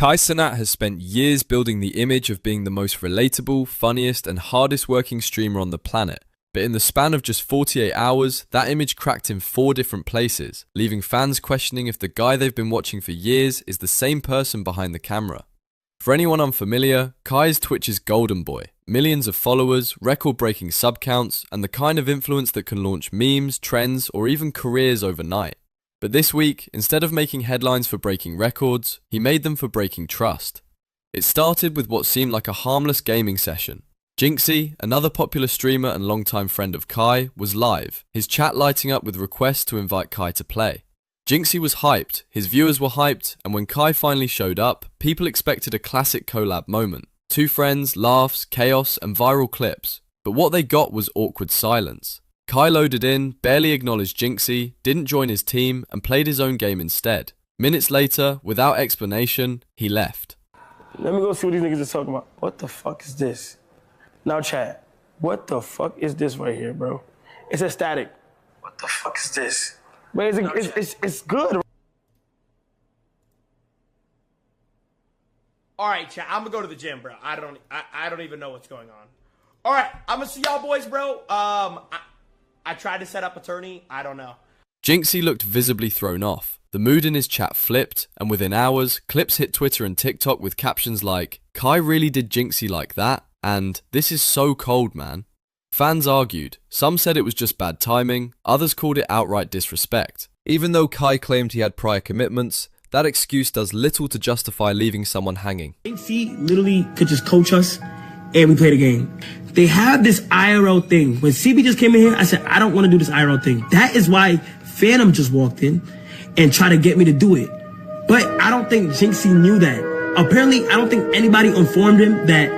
Cenat has spent years building the image of being the most relatable, funniest and hardest working streamer on the planet. But in the span of just 48 hours, that image cracked in 4 different places, leaving fans questioning if the guy they've been watching for years is the same person behind the camera. For anyone unfamiliar, Kai is Twitch's golden boy. Millions of followers, record-breaking sub counts, and the kind of influence that can launch memes, trends, or even careers overnight. But this week, instead of making headlines for breaking records, he made them for breaking trust. It started with what seemed like a harmless gaming session. Jinxie, another popular streamer and longtime friend of Kai, was live, his chat lighting up with requests to invite Kai to play. Jinxie was hyped, his viewers were hyped, and when Kai finally showed up, people expected a classic collab moment. 2 friends, laughs, chaos, and viral clips. But what they got was awkward silence. Kai loaded in, barely acknowledged Jinxie, didn't join his team, and played his own game instead. Minutes later, without explanation, he left. Let me go see what these niggas are talking about. What the fuck is this? Now chat, what the fuck is this right here, bro? It's a static. What the fuck is this? But it's good. All right, chat, I'm gonna go to the gym, bro. I don't even know what's going on. All right, I'm gonna see y'all boys, bro. I tried to set up a tourney. I don't know. Jinxie looked visibly thrown off. The mood in his chat flipped, and within hours, clips hit Twitter and TikTok with captions like, "Kai really did Jinxie like that?" and "This is so cold, man." Fans argued. Some said it was just bad timing, others called it outright disrespect. Even though Kai claimed he had prior commitments, that excuse does little to justify leaving someone hanging. Jinxie literally could just coach us, and we played a game. They have this IRL thing. When CB just came in here, I said, I don't want to do this IRL thing. That is why Phantom just walked in and tried to get me to do it. But I don't think Jinxie knew that. Apparently, I don't think anybody informed him that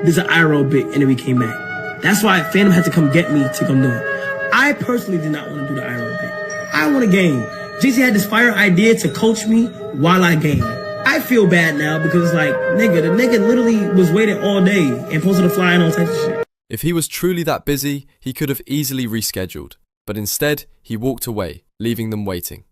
there's an IRL bit, and then we came back. That's why Phantom had to come get me to come do it. I personally did not want to do the IRL bit. I want a game. Jinxie had this fire idea to coach me while I game. I feel bad now because it's like, nigga, the nigga literally was waiting all day and posted a flyer and all types of shit. If he was truly that busy, he could have easily rescheduled. But instead, he walked away, leaving them waiting.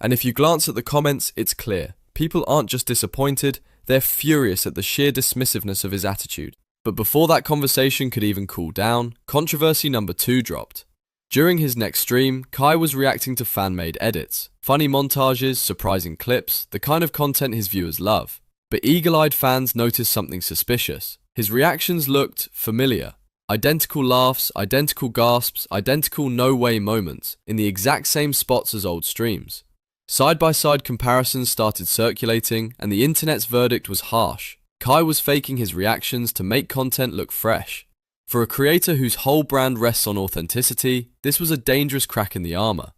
And if you glance at the comments, it's clear. People aren't just disappointed, they're furious at the sheer dismissiveness of his attitude. But before that conversation could even cool down, controversy number 2 dropped. During his next stream, Kai was reacting to fan-made edits, funny montages, surprising clips, the kind of content his viewers love. But eagle-eyed fans noticed something suspicious. His reactions looked familiar. Identical laughs, identical gasps, identical no-way moments, in the exact same spots as old streams. Side-by-side comparisons started circulating, and the internet's verdict was harsh. Kai was faking his reactions to make content look fresh. For a creator whose whole brand rests on authenticity, this was a dangerous crack in the armor.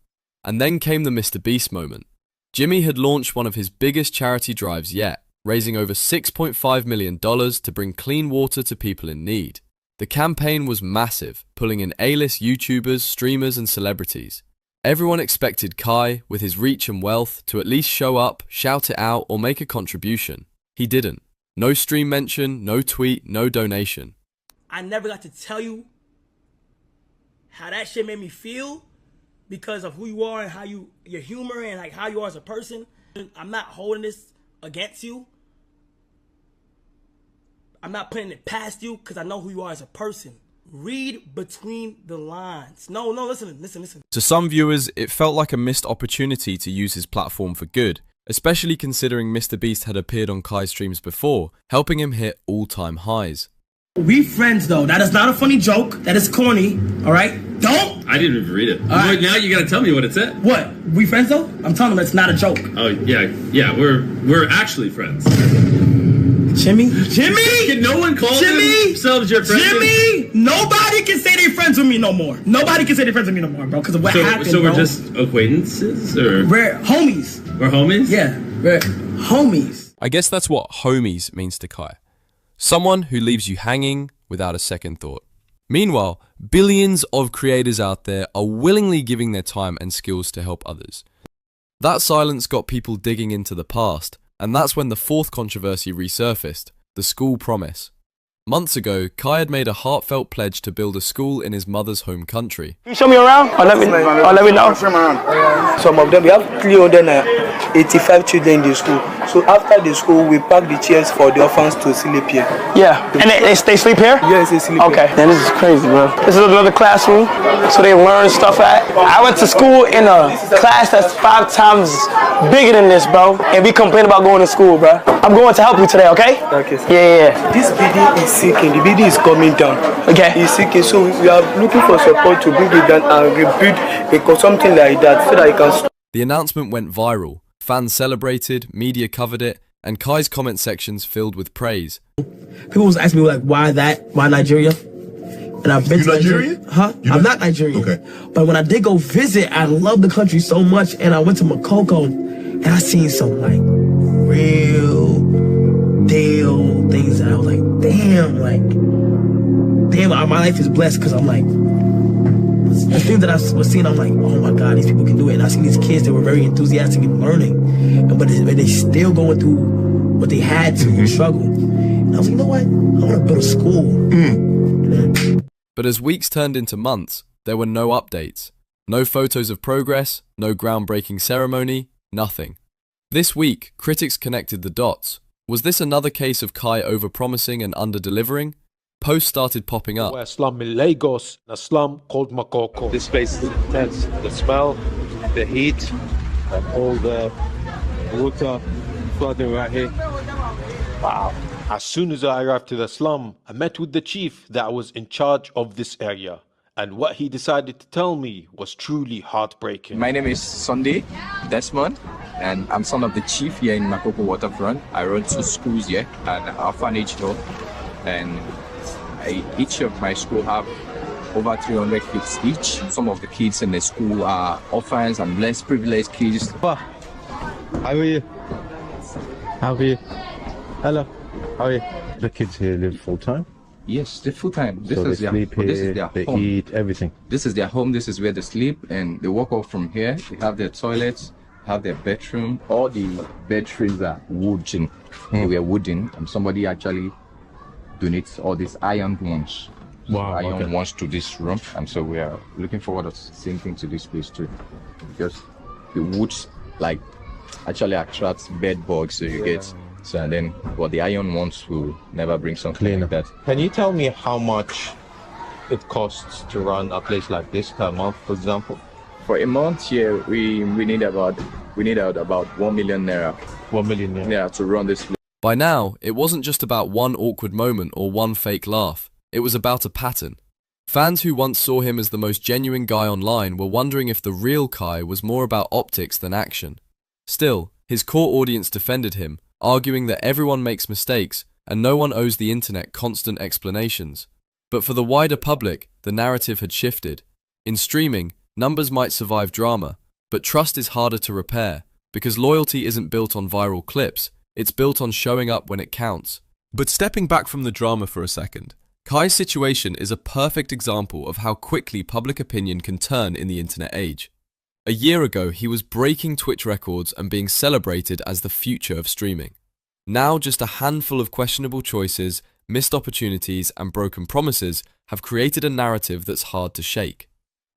And then came the Mr. Beast moment. Jimmy had launched one of his biggest charity drives yet, raising over $6.5 million to bring clean water to people in need. The campaign was massive, pulling in A-list YouTubers, streamers and celebrities. Everyone expected Kai, with his reach and wealth, to at least show up, shout it out or make a contribution. He didn't. No stream mention, no tweet, no donation. I never got to tell you how that shit made me feel because of who you are and how your humor and like how you are as a person. I'm not holding this against you. I'm not putting it past you because I know who you are as a person. Read between the lines. No, listen. To some viewers, it felt like a missed opportunity to use his platform for good, especially considering Mr. Beast had appeared on Kai's streams before, helping him hit all-time highs. We friends though. That is not a funny joke. That is corny. All right? Don't. I didn't even read it. Right. Now you gotta tell me what it said. What? We friends though? I'm telling them it's not a joke. Oh yeah. We're actually friends. Jimmy? Can no one call themselves your friend? Jimmy! Nobody can say they're friends with me no more. Nobody can say they're friends with me no more, bro. Because of what happened. So we're just acquaintances, or we're homies. We're homies? Yeah, we're homies. I guess that's what homies means to Kai. Someone who leaves you hanging without a second thought. Meanwhile, billions of creators out there are willingly giving their time and skills to help others. That silence got people digging into the past, and that's when the 4th controversy resurfaced, the school promise. Months ago, Kai had made a heartfelt pledge to build a school in his mother's home country. Can you show me around? Or let me know. Show me around. Some of them, we have 300 85 children in the school. So after the school, we pack the chairs for the orphans to sleep here. Yeah, and they sleep here? Yes, they sleep Okay, here. man, this is crazy, bro. This is another classroom, so they learn stuff at. I went to school in a class that's 5 times bigger than this, bro, and we complain about going to school, bro. I'm going to help you today, okay? Okay, sir. Yeah. This building is sinking. The building is coming down. Okay. It's sinking, so we are looking for support to bring it down and rebuild something like that so that it can stop. The announcement went viral. Fans celebrated, media covered it, and Kai's comment sections filled with praise. People was asking me, like, why Nigeria? And I've been to Nigeria. Huh? I'm not Nigerian. Okay. But when I did go visit, I love the country so much, and I went to Makoko, and I seen some, like, real deal things that I was like, damn, my life is blessed, because I'm like, the things that I was seeing, I'm like, oh my God, these people can do it. And I seen these kids that were very enthusiastic in learning, but they still going through what they had to struggle. And I was like, you know what? I want to build a school. But as weeks turned into months, there were no updates. No photos of progress, no groundbreaking ceremony, nothing. This week, critics connected the dots. Was this another case of Kai overpromising and under-delivering? Posts started popping up. A slum in Lagos, a slum called Makoko. This place is intense. The smell, the heat, and all the water flooding right here. Wow. As soon as I arrived to the slum, I met with the chief that was in charge of this area. And what he decided to tell me was truly heartbreaking. My name is Sunday Desmond, and I'm son of the chief here in Makoko Waterfront. I run 2 schools here and orphanage home, and each of my school have over 300 kids each. Some of the kids in the school are orphans and less privileged kids. How are you? How are you? Hello. How are you? The kids here live full time? Yes, they're full time. So they sleep here, this is their they home. eat, everything. This is their home, this is where they sleep, and they walk off from here. They have their toilets, have their bedroom. All the bed frames are wooden. They were wooden, and somebody actually donates all these iron ones. Iron ones to this room, and so we are looking forward to same thing to this place too, because the woods like actually attracts bed bugs, so you get so, and then the iron ones will never bring something like that. Can you tell me how much it costs to run a place like this per month, for example? For a month here, we need about 1 million naira. 1 million naira. Yeah, to run this place. By now, it wasn't just about one awkward moment or one fake laugh. It was about a pattern. Fans who once saw him as the most genuine guy online were wondering if the real Kai was more about optics than action. Still, his core audience defended him, arguing that everyone makes mistakes and no one owes the internet constant explanations. But for the wider public, the narrative had shifted. In streaming, numbers might survive drama, but trust is harder to repair, because loyalty isn't built on viral clips, it's built on showing up when it counts. But stepping back from the drama for a second, Kai's situation is a perfect example of how quickly public opinion can turn in the internet age. A year ago, he was breaking Twitch records and being celebrated as the future of streaming. Now, just a handful of questionable choices, missed opportunities, and broken promises have created a narrative that's hard to shake.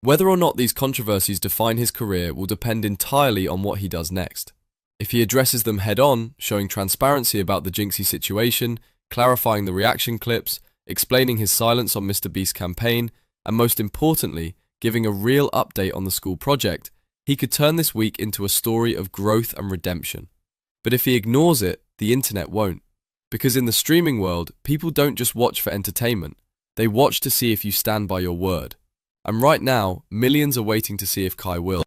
Whether or not these controversies define his career will depend entirely on what he does next. If he addresses them head-on, showing transparency about the Jinxie situation, clarifying the reaction clips, explaining his silence on MrBeast's campaign, and most importantly, giving a real update on the school project, he could turn this week into a story of growth and redemption. But if he ignores it, the internet won't. Because in the streaming world, people don't just watch for entertainment, they watch to see if you stand by your word. And right now, millions are waiting to see if Kai will.